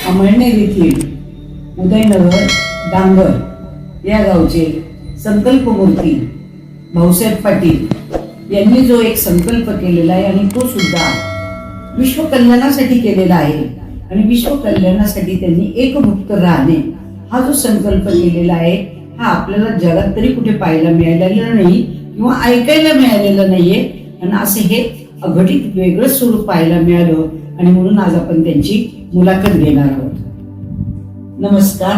अमळनेर येथील उदयनगर डांगर या गावचे संकल्पमूर्ती भाऊसाहेब पाटील यांनी जो एक संकल्प केलेला आहे आणि तो सुद्धा विश्व कल्याणासाठी केलेला आहे. आणि विश्व कल्याणासाठी त्यांनी एकभुक्त राहणे हा जो संकल्प केलेला आहे हा आपल्याला जगात तरी कुठे पाहायला मिळालेला नाही किंवा ऐकायला मिळालेलं नाहीये. आणि असे हे अघटित वेगळं स्वरूप पाहायला मिळालं आणि म्हणून आज आपण त्यांची मुलाखत घेणार आहोत. नमस्कार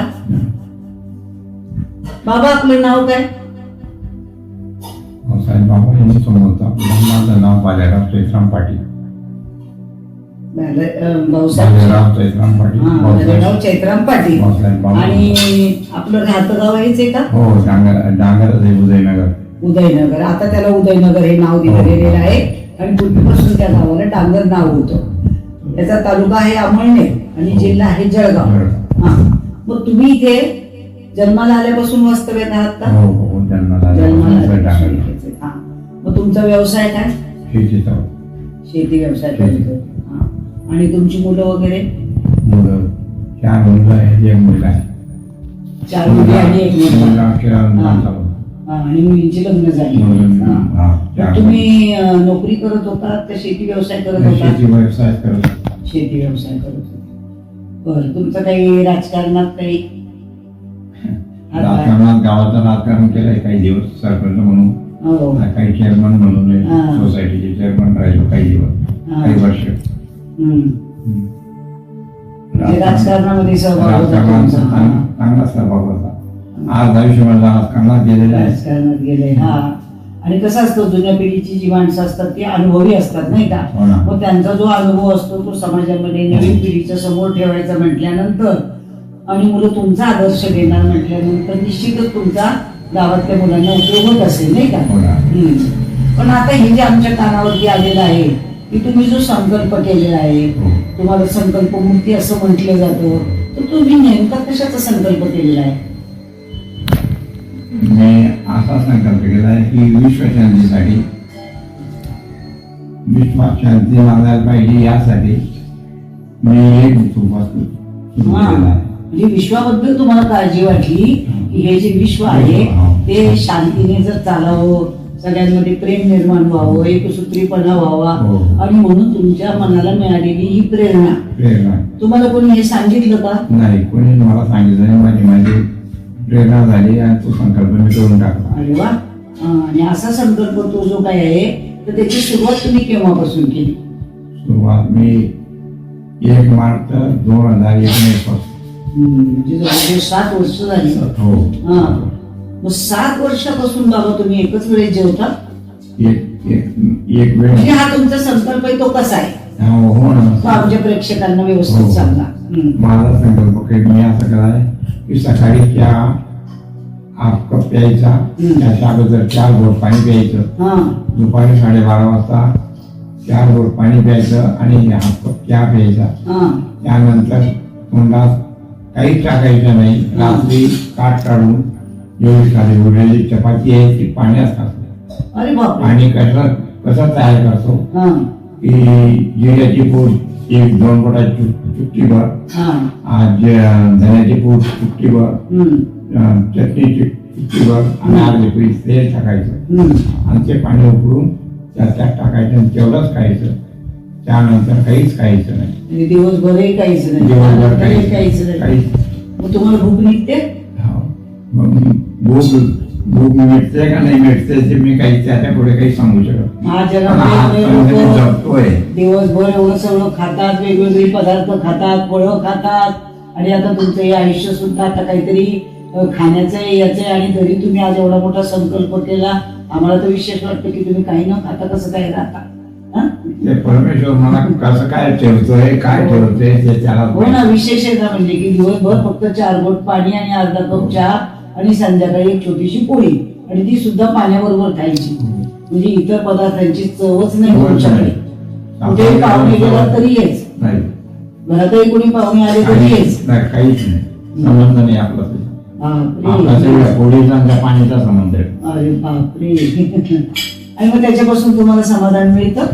बाबा, आपलं नाव काय? साहेब बाबा यांनी समोरचा माझं नाव बालेराव चैत्राम पाटील. भाऊसाहेब चैत्राम पाटील. बालेराव चैत्राम पाटील. आणि आपलं राहतं गाव हेच आहे का? हो, डांगर उदयनगर. उदयनगर. आता त्याला उदयनगर हे नाव दिलं गेलेलं आहे आणि पूर्वीपासून त्या गावाला डांगर नाव होतं. त्याचा तालुका आहे अमळनेर आणि जिल्हा आहे जळगाव. हा, मग तुम्ही इथे जन्माला आल्यापासून वास्तव्यात आहात का? हो, जन्माला. मग तुमचा व्यवसाय काय? शेतीचा. शेती व्यवसाय करतो. आणि तुमची मुलं वगैरे? मुलं 4 मुलं आहेत, 1 मुलगा आहे. 4 मुली आणि 1 मुलगा. आणि मुलींची लग्न झाली. तुम्ही नोकरी करत होता का शेती व्यवसाय करत होता? शेती व्यवसाय करत. शेती व्यवसाय करत होता. बरं, तुमचं काही राजकारणात काही? राजकारणात गावाचं राजकारण केलंय काही दिवस, सरपंच म्हणून, काही चेअरमन म्हणून सोसायटीचे चेअरमन राहिलो काही दिवस, काही वर्ष. राजकारणामध्ये सहभाग होता? चांगला सहभाग होता. आज आयुष्यभर राजकारणात गेलेला आहे. राजकारणात गेले. हा, आणि कसं असतं, जुन्या पिढीची जी माणसं असतात ती अनुभवी असतात नाही का? मग त्यांचा जो अनुभव असतो तो समाजामध्ये नवीन पिढीच्या समोर ठेवायचा म्हटल्यानंतर आणि मुलं तुमचा आदर्श घेणार म्हटल्यानंतर निश्चितच तुमचा गावातल्या मुलांना उपयोग होत असेल नाही का? पण आता हे जे आमच्या कानावरती आलेलं आहे की तुम्ही जो संकल्प केलेला आहे, तुम्हाला संकल्पमूर्ती असं म्हटलं जातं, तर तुम्ही नेमका कशाचा संकल्प केलेला आहे? मी असा संकल्प केला आहे की विश्वशांतीसाठी, विश्वशांती मानायला पाहिजे यासाठी मी एक म्हणजे विश्वाबद्दल तुम्हाला काळजी वाटली की हे जे विश्व आहे ते शांतीने जर चालावं, सगळ्यांमध्ये प्रेम निर्माण व्हावं, एकसूत्रीपणा व्हावा, आणि म्हणून तुमच्या मनाला मिळालेली ही प्रेरणा. तुम्हाला कोणी हे सांगितलं का? नाही, कोणी मला सांगितलं नाही. माझी प्रेरणा झाली आणि तो संकल्प मी करून टाकला. अरे वा. आणि असा संकल्प तो जो काय आहे तर त्याची सुरुवात तुम्ही केव्हापासून केली? सुरुवात मी 1 मार्च 2019 पासून. म्हणजे 7 वर्ष झाली. हो. मग 7 वर्षापासून बाबा तुम्ही एकच वेळेस जेवता? एक वेळ. म्हणजे हा तुमचा संकल्प आहे तो कसा आहे? हो ना. तो आमच्या प्रेक्षकांना व्यवस्थित सांगा. माझा संकल्प काही मी असं कराय की सकाळी चहा 1 कप प्यायचा, त्याच्या अगोदर 4 घोट पाणी प्यायचं, दुपारी 12:30 वाजता 4 घोट पाणी प्यायचं आणि 1 कप चहा प्यायचा. त्यानंतर तोंडात काहीच टाकायचं नाही. रात्री काठ काढून जेवढी खाली उरलेली चपाती आहे ती पाण्यात टाकतो. अरे बाप. आणि कसं तयार करतो की जिऱ्याची पूड 1-2 बोटाची चुटकीभर, धन्याची पूड चुटकीभर, चटणीची चुटकीभर आणि अर्धी पीठ तेल टाकायचं आणि ते पाणी उकळून त्यात टाकायचं आणि तेवढंच खायचं. त्यानंतर काहीच खायचं नाही. दिवसभरही काहीच नाही. दिवसभर काहीच नाही. मग तुम्हाला भूक निघते? भूक मिळते का नाही मिळते ते मी काही त्याच्या पुढे काही सांगू शकत. दिवसभर एवढं सगळं खातात, वेगवेगळे पदार्थ खातात, फळं खातात, आणि आता तुमचं हे आयुष्य सुद्धा आता काहीतरी खाण्याचं याचं, आणि तरी तुम्ही आज एवढा मोठा संकल्प केला. आम्हाला तर विशेष वाटतं की तुम्ही काही न खाता कसं काय राहता. परमेश्वर मला कसं काय ठेवतोय, काय ठेवतोय ते त्याला. हो ना. विशेष आहे म्हणजे की दिवसभर फक्त 4 घोट पाणी आणि अर्धा कप चहा आणि संध्याकाळी 1 छोटीशी पोळी, आणि ती सुद्धा पाण्याबरोबर खायची. म्हणजे इतर पदार्थांची चवच नाही तुमच्याकडे. कुठेही पाहुणे गेला तरी येच, घरातही कोणी पाहुणे आले तरी येच, काहीच नाही. संबंध नाही आपला. पाण्याचा संबंध आहे. अरे बापरे. आणि मग त्याच्यापासून तुम्हाला समाधान मिळतं?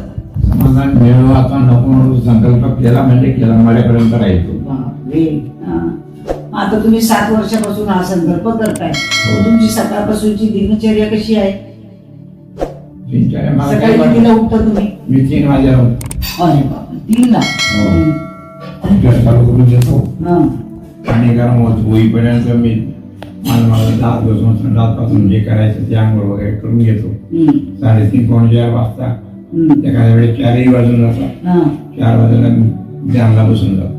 समाधान मिळवा आता नको म्हणून संकल्प केला म्हणजे केला, मरेपर्यंत राहायचो. बापरे. हा. आता तुम्ही 7 वर्षापासून हा संकल्प करताय. हो. तुमची सकाळपासूनची दिनचर्या कशी आहे? दिनचर्या मला सकाळी काय कितीला उठता तुम्ही? मी 3 वाजेला अरे बापरे, 3 ला? गॅस चालू करून देतो. हा. पाणी गरम होईपर्यंत मी मला दात बसून संडासपासून जे करायचं ते आंघोळ वगैरे करून घेतो. 3:30-4 वाजता एखाद्या वेळेस 4ही वाजून जातात. 4 वाजायला ध्यानला बसून जातो.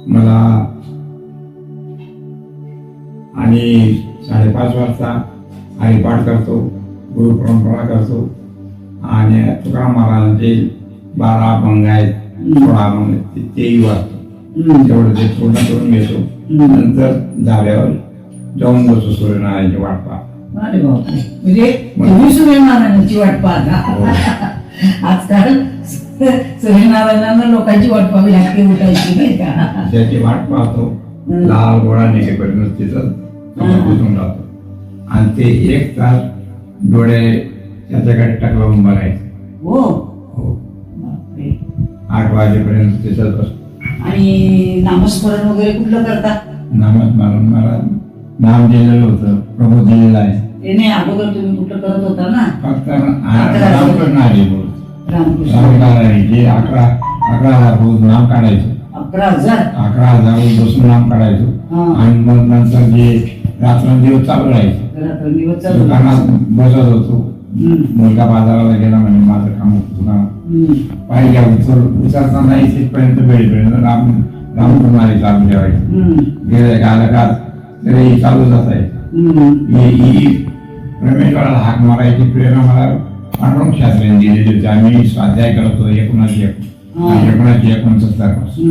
मला आणि 5:30 वाजता हरिपाठ करतो, गुरुपरंपरा करतो आणि तुकाराम महाराजांचे 12 अभंग आहेत, 16 अभंग आहेत, तेही वाचतो. तेवढं ते पूर्ण करून घेतो. नंतर झाल्यावर जाऊन बसतो सूर्यनारायणची वाट पाहत. अरे बापरे, म्हणजे तुम्ही सूर्यनारायणाची वाट पाहता? आजकाल सूर्यनारायणांना लोकांची वाट पाहावी लागते उठायची, नाही का? त्याची वाट पाहतो, लाल गोळा निघेपर्यंत तिथं बसून राहतो आणि ते 1 तास डोळे त्याच्याकडे टाकून बघायचे. हो. बापरे. 8 वाजेपर्यंत तिथंच बसतो. आणि नामस्मरण वगैरे कुठलं करता? नामस्मरण मला नाम दिलेलं होतं, प्रभू दिलेलं आहे. ते नाही, अगोदर तुम्ही कुठलं करत होता ना? फक्त रामकृष्ण हरी बोल, रामकृष्ण. रामकृष्ण 11,000 रोज नाम काढायचं. 11,000? 11,000 रोज बसून नाम काढायचं आणि मग नंतर जे रात्रंदिवस चालू राहायचं. दुकानात बसत होतो. मुलगा बाजाराला गेला म्हणजे माझं काम होतं दुकानात. पाहिजे उचलताना तिथपर्यंत वेळेपर्यंत रामकुमारी चालू ठेवायची. गेले आलं का तरी चालूच असायचं. ही रमेशवाला हाक मारायची प्रेरणा मला पांडुरंग शास्त्रीने दिलेली होती. आम्ही स्वाध्याय करतो 1969 पासून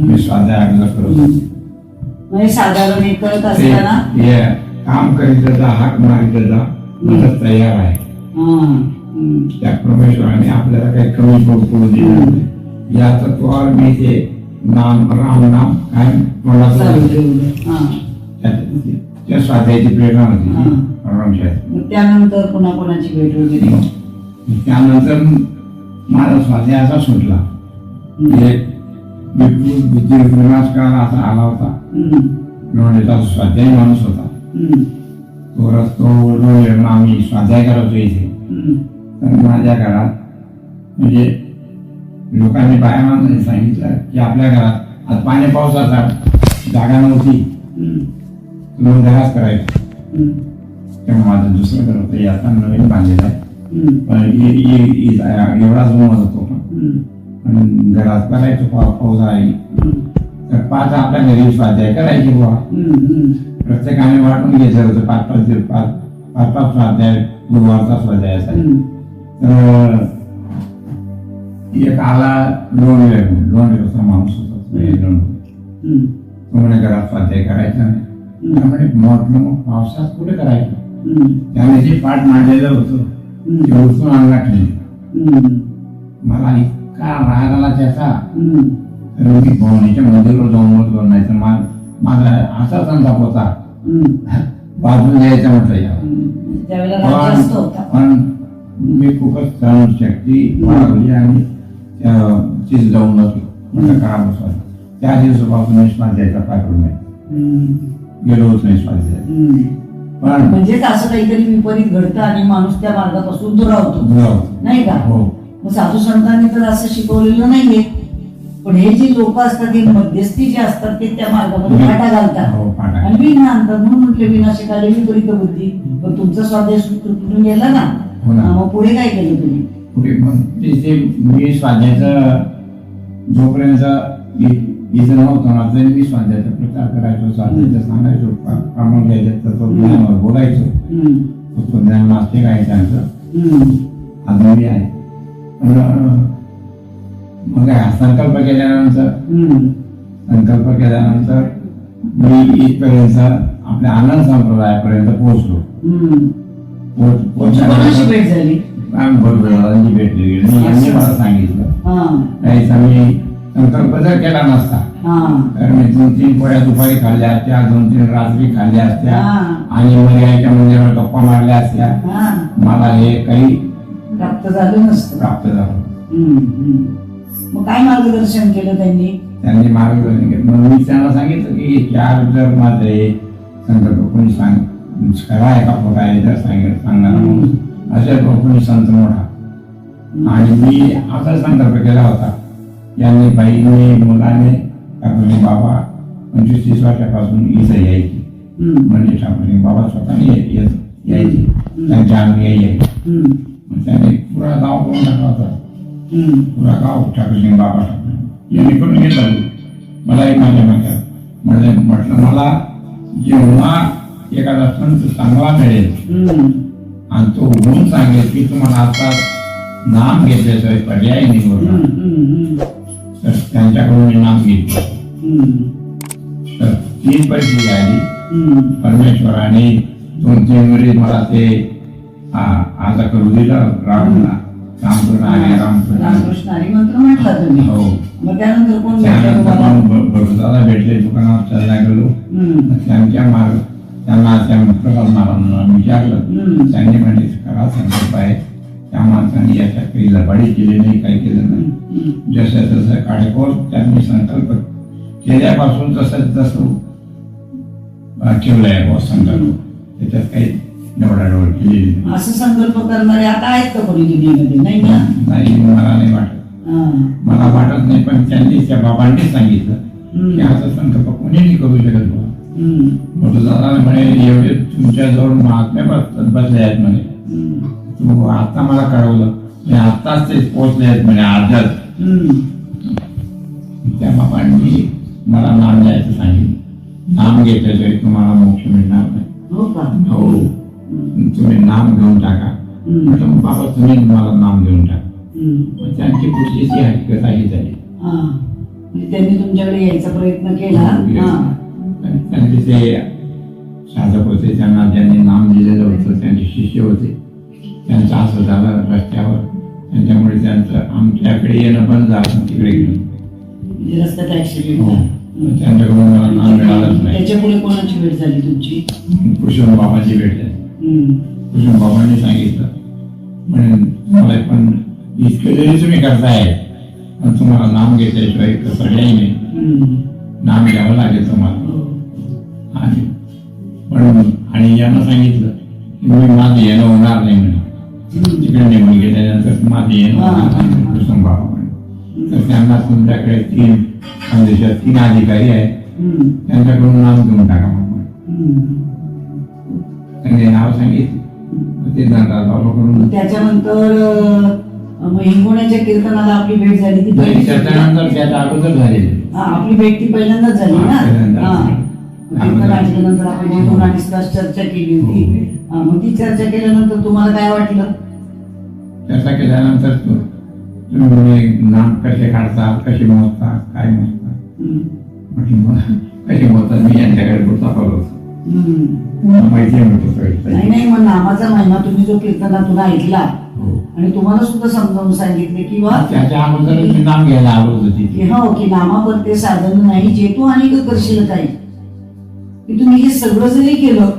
मी स्वाध्याय अगोदर करत होतो. साधारण हे करत असताना काम करीत जा, हाक मारित जा, मदत तयार आहे. त्या परमेश्वराने आपल्याला काही कमी पडू दिलं नाही. या तत्वावर मी ते नाम राम नाम काय त्या स्वाध्यायाची प्रेरणा होती. त्यानंतर कोणाकोणाची भेट वगैरे? त्यानंतर माझा स्वाध्याय असा सुटला. विनाश काळ असा आला होता. स्वाध्यायी माणूस होता. तो आम्ही स्वाध्याय करायचो इथे. तर माझ्या घरात म्हणजे लोकांनी बायांना सांगितलं की आपल्या घरात आज पाणी पावसाचा जागा नव्हती, म्हणून घरात करायचं. तेव्हा माझं दुसरं घर होतं, आता नवीन बांधलेलं आहे. एवढाच रूम होतो पण घरात करायचो. पाऊस आहे तर 5 आपल्या घरी स्वाध्याय करायची बुवा. प्रत्येकाने वाटून घ्यायचं होतं 5-5 स्वाध्याय, गुरुवारचा स्वाध्याय असायचा. तर एक आला लोणवेचा माणूस होता. तो म्हणे घरात स्वाध्याय करायचा नाही. त्यामुळे म्हटलं मग पावसात कुठे करायचं? त्याने जे पाठ मांडलेलं होतं ते उचलून आणला नाही. मला इतका राग आला त्याचा. तर मी भवनीच्या मंदिरावर जाऊन बसलो. नाही तर माझा असाच अंदाज होता बाजून द्यायचा म्हटलं. पण मी खूपच सहनशक्ती वाढवली आणि तिथे जाऊन बसलो. म्हटलं करा बसवा. त्या दिवसापासून मी स्वाध्यायाचा पाठवून गेलो होत नाही स्वाध्याय. पण म्हणजे असं काहीतरी विपरीत घडतं आणि माणूस त्या मार्गापासून दुरावतो, नाही का? मग साधू संतांनी तर असं शिकवलेलं नाहीये. पण हे जे लोक असतात, हे मध्यस्थी जे असतात, ते त्या मार्गामध्ये फाटा घालतात आणि विघ्न आणतात. म्हणून म्हटले विनाशकाले विपरीत बुद्धी. पण तुमचा स्वाध्याय तुटून गेला ना, मग पुढे काय केलं तुम्ही? पुढे मग मी स्वाध्यायाचा जोपर्यंत इथं नव्हतं ना तरी मी स्वाध्यायाचा प्रचार करायचो, स्वाध्यायाचं सांगायचो, कामून घ्यायचं, तत्वज्ञानावर बोलायचो. तत्वज्ञान नास्तिक आहे त्यांचं, अजूनही आहे. मग संकल्प केल्यानंतर मी इथपर्यंत आपल्या आनंद संप्रदायापर्यंत पोहोचलो. भेट झाली आम्ही भेटली. यांनी मला सांगितलं मी संकल्प जर केला नसता तर मी 2-3 पोळ्या दुपारी खाल्ल्या असत्या, 2-3 रात्री खाल्ल्या असत्या आणि मग याच्या मंदिरावर गप्पा मारल्या असत्या. मला हे काही प्राप्त झालं नसतं. प्राप्त झालं. मग काय मार्गदर्शन केलं त्यांनी मार्गदर्शन केलं. मग मी त्यांना सांगितलं की 4 जर माझे संकल्प कोणी खरा का खोटा आहे जर सांगणार म्हणून असे कोणी संत मोठा. आणि मी असा संकल्प केला होता, यांनी बाईने मुलाने ठाकरे बाबा 25-30 वर्षापासून इथं यायची. म्हणजे ठाकरे बाबा स्वतःने यायची, त्यांच्या अंगी यायची. मग त्याने पुरा गाव करून टाकला होता. पुरा गाव ठाकरे बाबा ठाकरे यांनी करून घेतला. मलाही माझ्या मागच्या म्हटलं मला जेव्हा एखादा संत चांगला मिळेल आणि तो होऊन सांगेल की तुम्हाला आता नाम घेतल्याशिवाय पर्याय निवडला तर त्यांच्याकडून मी नाम घेतलं. तर 3 पैसे आली. परमेश्वराने 2-3 वेळी मला ते आता करू दिलं. रामला रामकृष्ण हरी मंत्र म्हटला तुम्ही. हो. मग त्यानंतर कोण दादा भेटले, दुकानावर चालला गेलो. त्यांना त्या महाराजांना विचारलं. त्यांनी म्हणजे खरा संकल्प आहे, त्या माणसाने याच्या काही लबाडी केली नाही, काही केलं नाही. जसं तसं काळेकोर त्यांनी संकल्प केल्यापासून तसं ठेवलाय संकल्प. त्याच्यात काही डवडाडवड केलेली नाही. असं संकल्प करणारे आता आहेत का कोणी दुनियेमध्ये? नाही ना. नाही, मला नाही वाटत. मला वाटत नाही. पण त्यांनी त्या बाबांनी सांगितलं की असा संकल्प कोणीही करू शकत बा. मोठं दादा म्हणे एवढे तुमच्याजवळ महात्म्या बसले आहेत म्हणे. तू आता मला कळवलं, मी आत्ताच ते पोहोचले आहेत म्हणे अर्ध्यात. त्या बाबांनी मला नाम द्यायचं सांगितलं. नाम घेतल्याशिवाय तुम्हाला मोक्ष मिळणार नाही. हो, तुम्ही नाम घेऊन टाका. म्हटलं मग बाबा तुम्ही मला नाम घेऊन टाका. त्यांची पुढची ती हकीकत आहे झाली. त्यांनी तुमच्याकडे यायचा प्रयत्न केला. त्यांचे ते साधक होते, त्यांना ज्यांनी नाम दिलेलं होतं त्यांचे शिष्य होते. त्यांचं असं झालं रस्त्यावर, त्याच्यामुळे त्यांचं आमच्याकडे येणं बंद झालं. तिकडे गेलं रस्त्यात ऍक्सिडेंट. त्यांच्याकडून मला नाम मिळालंच नाही. त्याच्या पुढे कोणाची भेट झाली तुमची? कृष्ण बाबाची भेट झाली. कृष्ण बाबांनी सांगितलं म्हणजे मला पण इतकं जरी तुम्ही करताय पण तुम्हाला नाम घेतल्याशिवाय पर्याय नाही. नाम घ्यावं लागेल तुम्हाला. आणि यांना सांगितलं की मी माझं येणं होणार नाही म्हणे. तिकडे निघून गेल्यानंतर माझं येणं होणार नाही कृष्ण बाबा म्हणे. तर त्यांना तुमच्याकडे 3 खानदेशात 3 अधिकारी आहेत, त्यांच्याकडून नाम घेऊन टाका म्हणून त्यांनी नाव सांगितलं. ते कडून त्याच्यानंतर हिंगोण्याच्या कीर्तनाला आपली भेट झाली. त्याच्यानंतर त्याच्या अगोदर झालेली आपली भेट ती पहिल्यांदाच झाली ना. कीर्तन ऐकल्यानंतर आपण 2 अडीच तास चर्चा केली होती. मग ती चर्चा केल्यानंतर तुम्हाला काय वाटलं? चर्चा केल्यानंतर तुम्ही नाम कसे काढतात, कसे मोजतात, काय मोजतात. म्हटलं मग कसे मोजतात मी यांच्याकडे पुढचा फॉलो माहिती नाही. मग नामाचा महिमा तुम्ही जो कीर्तनातून ऐकला आणि तुम्हाला सुद्धा समजावून सांगितले किंवा त्याच्या अगोदर नाम घ्यायला आवडत होती. हो की नामावर ते साधन नाही जे तू अनेक करशील काही. की तुम्ही हे सगळं जरी केलं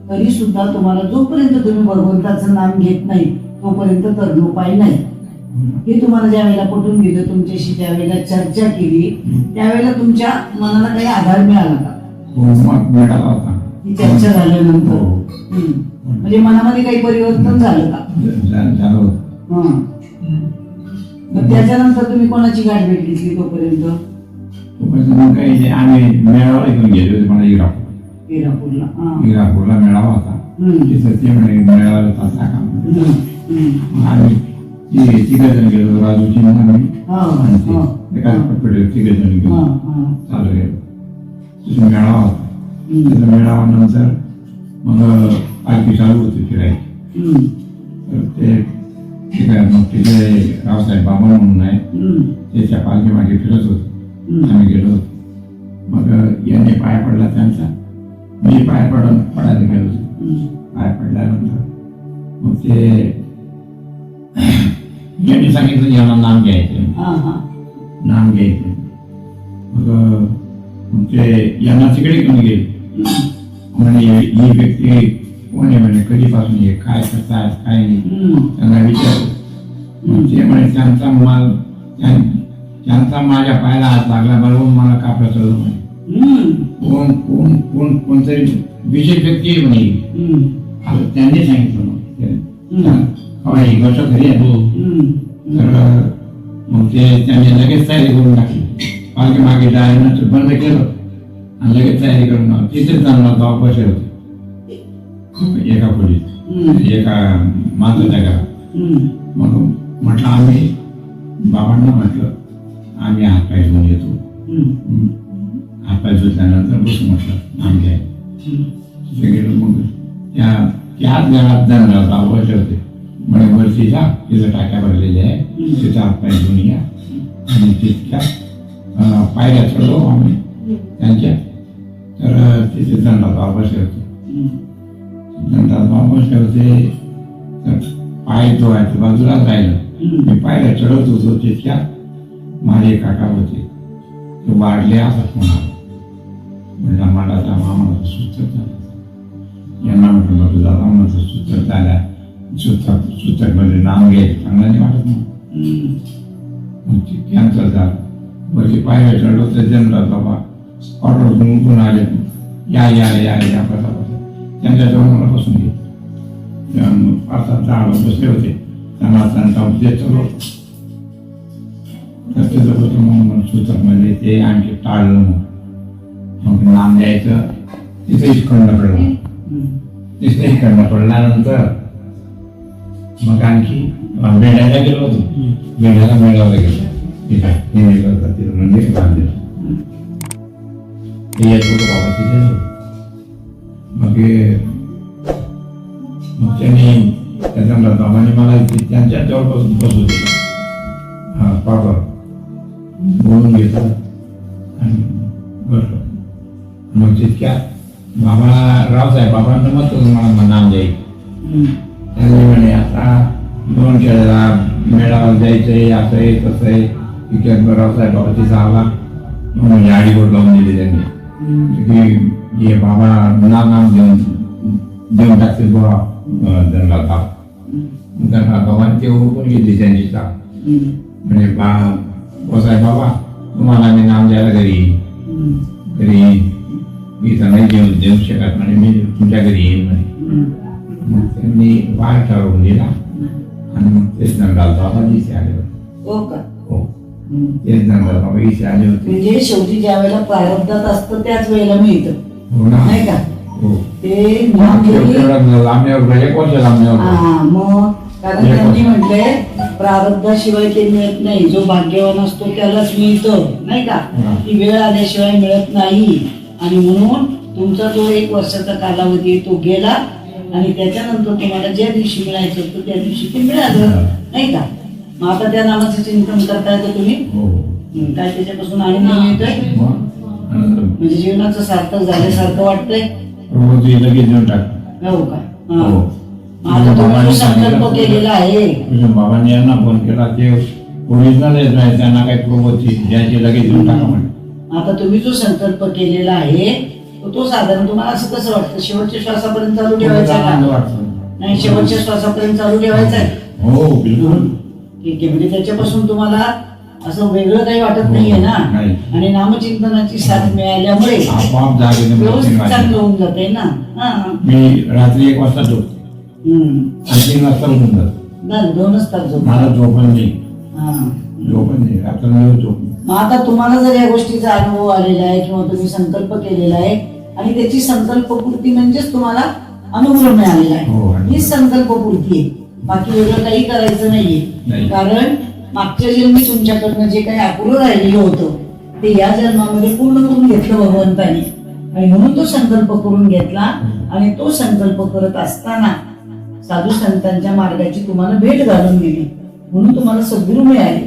तरी सुद्धा तुम्हाला जोपर्यंत तुम्ही भगवंताचं नाम घेत नाही तोपर्यंत तरणोपाय नाही. हे तुम्हाला ज्या वेळेला पटवून दिलं, तुमच्याशी ज्या वेळेला चर्चा केली त्यावेळेला तुमच्या मनाला काही आधार मिळाला का? मिळाला होता. ही चर्चा झाल्यानंतर म्हणजे मनामध्ये काही परिवर्तन झालं का? मग त्याच्यानंतर तुम्ही कोणाची गाठ भेट घेतली तोपर्यंत? आम्ही मेळावा घेऊन गेलो होतो. मला इरापूरला मेळावा होता. तिथं ते म्हणे मेळावा चालता का? आम्ही तिघे जण गेलो. राजूची तिघे जण गेलो. चालू गेलो. तिथून मेळावा होता. तिथं मेळाव्यानंतर मग पालखी चालू होती फिरायची. तर ते मग तिथे रावसाहेब बाबा म्हणून आहे, त्याच्या पालखी मागे फिरत होतो. आम्ही गेलो होतो. मग यांनी पाय पडला त्यांचा, मी पाय पडायला गेलो. पाय पडल्यानंतर मग ते यांनी सांगितलं यांना नाम घ्यायचं. नाम घ्यायचं. मग ते यांना तिकडे घेऊन गेले. म्हणजे ही व्यक्ती कोण आहे म्हणे, कधीपासून हे काय करतात काय नाही त्यांना विचारलं. ते म्हणे त्यांचा माल त्यांचा माझ्या पायाला हात लागला बरोबर मला कापला चढवलं म्हणे. कोण कोण कोण कोणतरी विशेष व्यक्ती आहे म्हणे. असं त्यांनी सांगितलं मग ही गोष्ट खरी आहे. तर मग ते त्यांनी लगेच तयारी करून टाकली. मागे मागे जायला बंद केलं आणि लगेच तयारी करून तिथेच जाणार गाव बसले होते एका खोलीत एका माणसाच्या घरात. मग म्हटलं आम्ही बाबांना म्हटलं आम्ही हातपाय धुवून येतो. हातपाय धुतल्यानंतर बसू म्हटलं आम्ही आहे तिथे गेलो. मग त्याच घरात जाणार गाव बसले होते. म्हणे वरती जा तिथं टाक्या भरलेल्या आहे तिथं हातपाय धुवून या आणि तितक्या पायऱ्या चढलो आम्ही त्यांच्या. तर तिथे दंडात बसले होते. दंडात बसले होते तर पाय धुवायचं बाजूलाच राहिलं. मी पायऱ्या चढवत होतो तितक्या माझे काका होते ते वाढले असा फोन आला. म्हणजे आम्हाला मामाला सुचत झालं. यांना म्हटलं मग तुझा मामाचं सुचत झाल्या सुचक मध्ये नाव घ्यायचं चांगलं नाही वाटत मग ते कॅन्सल झालं. वरती पायऱ्या चढलो तर जनरल बाबा ऑर्डर गुंपून आले. या या या या कसा त्यांच्याजवळ मला बसून घेतलं. 5-7 झाड बसले होते त्यांना त्यांचा उद्देश चालू होता. तर त्याचं होतं मग सुचक मध्ये ते आणखी टाळलं. मग नाम द्यायचं तिथेही खंड पडलं. तिथेही खंड पडल्यानंतर मग आणखी बेड्याला गेलो होतो. बेड्याला मेळावला गेलो तिथं मंदिर बांधलेलं ते येत होतं बाबा तिथे. मग त्यांनी त्याच्या बाबांनी मला त्यांच्या जवळ बसू दिलं. हा प्रॉपर बोलून घेतलं आणि बसलो. मग तितक्या बाबा रावसाहेब बाबांना मत मला नाम जाईल. त्यांनी म्हणे आता 2 खेळाला मेळावा जायचंय असं आहे तसं आहे. तिथे रावसाहेब बाबा तिथं आला म्हणजे आडीवर लावून दिली त्यांनी की हे बाबा नाम देऊन टाकते बाबा दंडात. बाबांनी ते ओळखून घेतली त्यांची चाल. म्हणजे साहेब बाबा तुम्हाला मी नाम द्यायला घरी इथं नाही देऊ शकत म्हणे मी तुमच्या घरी येईन म्हणे. मग त्यांनी वाय ठरवून दिला आणि मग तेच दंडाल बाबा इथे आले होते. हो तेच दंडाल बाबा इथे आले होते. म्हणजे शेवटी ज्या वेळेला प्रारब्धात असतं त्याच वेळेला मिळतं हो ना. नाही का. ते लांबण्यावर 1 वर्ष लांबण्यावर. मग कारण त्यांनी म्हटले प्रारब्धाशिवाय ते मिळत नाही. जो भाग्यवान असतो त्यालाच मिळतं नाही का. ती वेळ आल्याशिवाय मिळत नाही. आणि म्हणून तुमचा जो 1 वर्षाचा कालावधी तो गेला आणि त्याच्यानंतर तुम्हाला ज्या दिवशी मिळायचं होतं त्या दिवशी ते मिळालं नाही का. मग आता त्या नामाचं चिंतन करताय तर तुम्ही काय त्याच्यापासून आनंद मिळतोय. म्हणजे जीवनाचं सार्थक झाल्यासारखं वाटतंय. लगेच देऊन टाक. हो का. आता तुम्ही जो संकल्प केलेला आहे बाबांनी यांना फोन केला ते ओरिजिनल आहे त्यांना काही प्रवृत्ती द्यायची लगेच देऊन टाका म्हणे. आता तुम्ही जो संकल्प केलेला आहे तो साधारण तुम्हाला असं कसं वाटतं शेवटच्या श्वासापर्यंत चालू ठेवायचा का. नाही शेवटच्या श्वासापर्यंत चालू ठेवायचा आहे. हो बिलकुल ठीक आहे. म्हणजे त्याच्यापासून तुम्हाला असं वेगळं काही वाटत नाहीये ना. आणि नामचिंतनाची साथ मिळाल्यामुळे आपोआप जागे चांगलं होऊन जाते ना. मी रात्री 1 वाजता झोपतो आणि 3 वाजता उठून जातो. 2च तास झोप. मला झोपण नाही रात्र झोप. मग आता तुम्हाला जर या गोष्टीचा अनुभव आलेला आहे किंवा तुम्ही संकल्प केलेला आहे आणि त्याची संकल्पपूर्ती म्हणजेच तुम्हाला अनुभव मिळालेला आहे. ही संकल्पपूर्ती आहे. बाकी वेगळं काही करायचं नाहीये. कारण मागच्या जन्मी तुमच्याकडनं जे काही अपुरं राहिलेलं होतं ते या जन्मामध्ये पूर्ण करून घेतलं भगवंताने. आणि म्हणून तो संकल्प करून घेतला. आणि तो संकल्प करत असताना साधू संतांच्या मार्गाची तुम्हाला भेट घालून दिली. म्हणून तुम्हाला सद्गुरू मिळाले.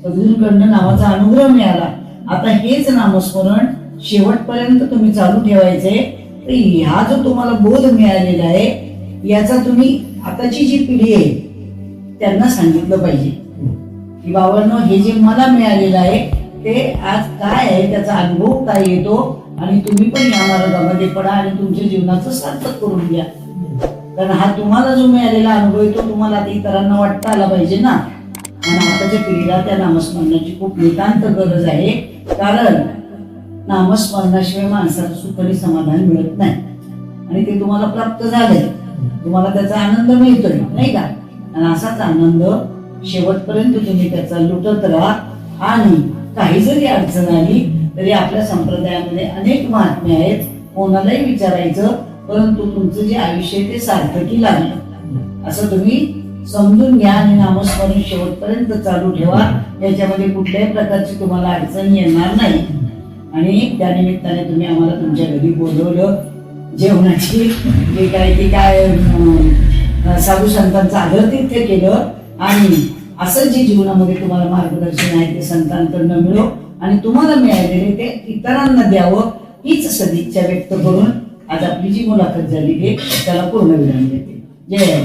सद्गुरूकडनं नावाचा अनुग्रह मिळाला. आता हेच नामस्मरण शेवटपर्यंत तुम्ही चालू ठेवायचे. तर ह्या जो तुम्हाला बोध मिळालेला आहे याचा तुम्ही आताची जी पिढी आहे त्यांना सांगितलं पाहिजे की बाबांनो हे जे मला मिळालेलं आहे ते आज काय आहे त्याचा अनुभव काय येतो. आणि तुम्ही पण या मार्गामध्ये पडा आणि तुमच्या जीवनाचं सार्थक करून घ्या. कारण हा तुम्हाला जो मिळालेला अनुभव आहे तो तुम्हाला आता इतरांना वाटता आला पाहिजे ना. आणि आताच्या पिढीला त्या नामस्मरणाची खूप नितांत गरज आहे. कारण नामस्मरणाशिवाय माणसाला सुख आणि समाधान मिळत नाही आणि ते तुम्हाला प्राप्त झालंय, तुम्हाला त्याचा आनंद मिळतोय नाही का. आणि असाच आनंद शेवटपर्यंत तुम्ही त्याचा लुटत राहा. आणि काही जरी अडचण आली तरी आपल्या संप्रदायामध्ये अनेक महात्मे आहेत, कोणालाही विचारायचं, परंतु तुमचं जे आयुष्य आहे ते सार्थकी लागलं असं तुम्ही समजून घ्या. आणि नामस्मरण शेवटपर्यंत चालू ठेवा, याच्यामध्ये कुठल्याही प्रकारची तुम्हाला अडचण येणार नाही. आणि त्यानिमित्ताने तुम्ही आम्हाला तुमच्या घरी बोलवलं, जेवणाची जे काय ते काय साधू संतांचं आदरातिथ्य केलं. आणि असं जे जीवनामध्ये तुम्हाला मार्गदर्शन आहे ते संतांकडनं मिळो आणि तुम्हाला मिळालेले ते इतरांना द्यावं, हीच सदिच्छा व्यक्त करून आज आपली जी मुलाखत झाली आहे त्याला पूर्ण विराम देते. जय